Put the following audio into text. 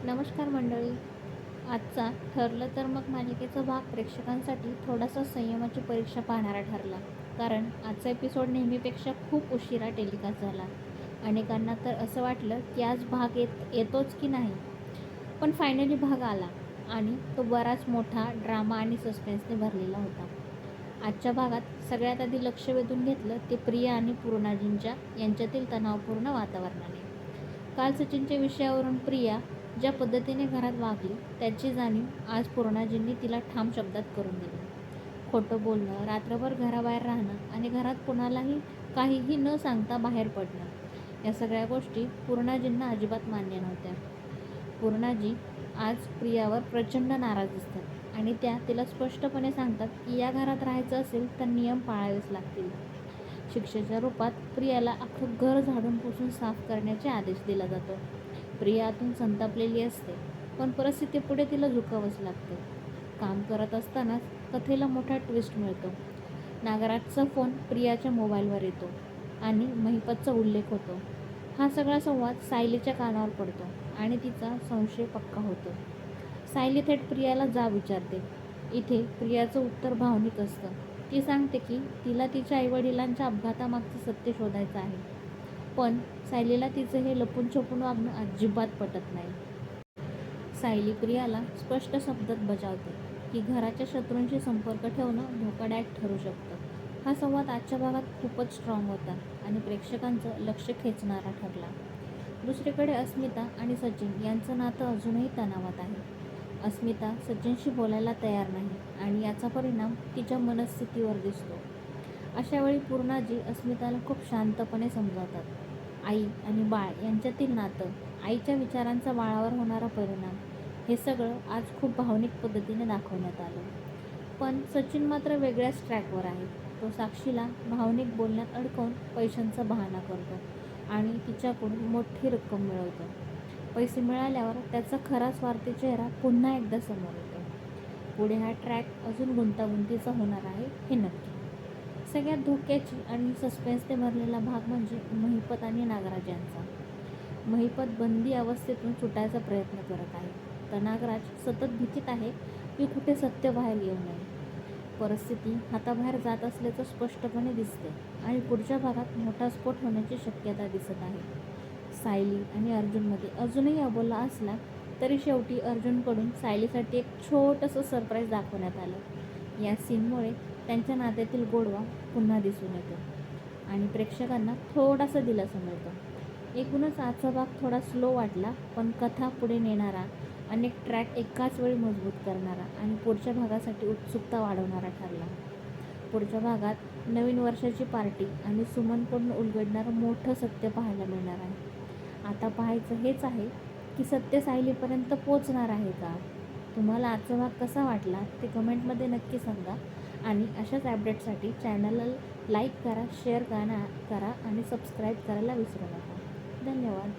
नमस्कार मंडळी. आजचा ठरलं तर मग मालिकेचा भाग प्रेक्षकांसाठी थोडासा संयमाची परीक्षा पाहणारा ठरला. कारण आजचा एपिसोड नेहमीपेक्षा खूप उशिरा टेलिकास्ट झाला. अनेकांना तर असं वाटलं की आज भाग येतोच की नाही. पण फायनली भाग आला आणि तो बराच मोठा ड्रामा आणि सस्पेन्सने भरलेला होता. आजच्या भागात सगळ्यात आधी लक्ष वेधून घेतलं ते प्रिया आणि पूर्णाजींच्या यांच्यातील तणावपूर्ण वातावरणाने. काल सचिनच्या विषयावरून प्रिया ज्या पद्धतीने घरात वागली त्याची जाणीव आज पूर्णाजींनी तिला ठाम शब्दात करून दिली. खोटं बोलणं, रात्रभर घराबाहेर राहणं आणि घरात कोणालाही काहीही न सांगता बाहेर पडणं, या सगळ्या गोष्टी पूर्णाजींना अजिबात मान्य नव्हत्या. पूर्णाजी आज प्रियावर प्रचंड नाराज दिसतात आणि त्या तिला स्पष्टपणे सांगतात की या घरात राहायचं असेल तर नियम पाळावेच लागतील. शिक्षेच्या रूपात प्रियाला अख्खं घर झाडून पुसून साफ करण्याचे आदेश दिला जातो. प्रिया आतून संतापलेली असते, पण परिस्थितीपुढे तिला झुकावंच लागते. काम करत असतानाच कथेला मोठा ट्विस्ट मिळतो. नागराजचा फोन प्रियाच्या मोबाईलवर येतो आणि महिपतचा उल्लेख होतो. हा सगळा संवाद सायलीच्या कानावर पडतो आणि तिचा संशय पक्का होतो. सायली थेट प्रियाला जा विचारते. इथे प्रियाचं उत्तर भावनिक असतं. ती सांगते की तिला तिच्या आईवडिलांच्या अपघातामागचं सत्य शोधायचं आहे. पण सायलीला तिचं हे लपून छपून वागणं अजिबात पटत नाही. सायली प्रियाला स्पष्ट शब्दात बजावते की घराच्या शत्रूंशी संपर्क ठेवणं धोकादायक ठरू शकतं. हा संवाद आजच्या भागात खूपच स्ट्रॉंग होता आणि प्रेक्षकांचं लक्ष खेचणारा ठरला. दुसरीकडे अस्मिता आणि सचिन यांचं नातं अजूनही तणावात आहे. अस्मिता सचिनशी बोलायला तयार नाही आणि याचा परिणाम तिच्या मनस्थितीवर दिसतो. अशावेळी पूर्णाजी अस्मिताला खूप शांतपणे समजावतात. आई आणि बाळ यांच्यातील नातं, आईच्या विचारांचा बाळावर होणारा परिणाम, हे सगळं आज खूप भावनिक पद्धतीने दाखवण्यात आलं. पण सचिन मात्र वेगळ्याच ट्रॅकवर आहे. तो साक्षीला भावनिक बोलण्यात अडकवून पैशांचा बहाणा करतो आणि तिच्याकडून मोठी रक्कम मिळवतो. पैसे मिळाल्यावर त्याचा खरा स्वार्थी चेहरा पुन्हा एकदा समोर येतो. पुढे हा ट्रॅक अजून गुंतागुंतीचा होणार आहे हे नक्की. सगळ्यात धोक्याची आणि सस्पेन्सने भरलेला भाग म्हणजे महिपत आणि नागराज यांचा. महिपत बंदी अवस्थेतून सुटायचा प्रयत्न करत आहे, तर नागराज सतत भीतीत आहे की कुठे सत्य बाहेर येऊ नये. परिस्थिती हाताबाहेर जात असल्याचं स्पष्टपणे दिसते आणि पुढच्या भागात मोठा स्फोट होण्याची शक्यता दिसत आहे. सायली आणि अर्जुनमध्ये अजूनही अबोला असला तरी शेवटी अर्जुनकडून सायलीसाठी एक छोटंसं सरप्राईज दाखवण्यात आलं. या सीनमुळे त्यांच्या नात्यातील गोडवा पुन्हा दिसून येतो आणि प्रेक्षकांना थोडासा दिलासा मिळतो. एकूणच आजचा भाग थोडा स्लो वाटला, पण कथा पुढे नेणारा, अनेक ट्रॅक एकाच वेळी मजबूत करणारा आणि पुढच्या भागासाठी उत्सुकता वाढवणारा ठरला. पुढच्या भागात नवीन वर्षाची पार्टी आणि सुमनकडून उलगडणारं मोठं सत्य पाहायला मिळणार आहे. आता पाहायचं हेच आहे की सत्य सायलीपर्यंत पोचणार आहे का? तुम्हाला आजचा भाग कसा वाटला ते कमेंटमध्ये नक्की सांगा आणि अशाच अपडेटसाठी चॅनलला लाईक करा, शेअर करा आणि सबस्क्राईब करायला विसरू नका. धन्यवाद.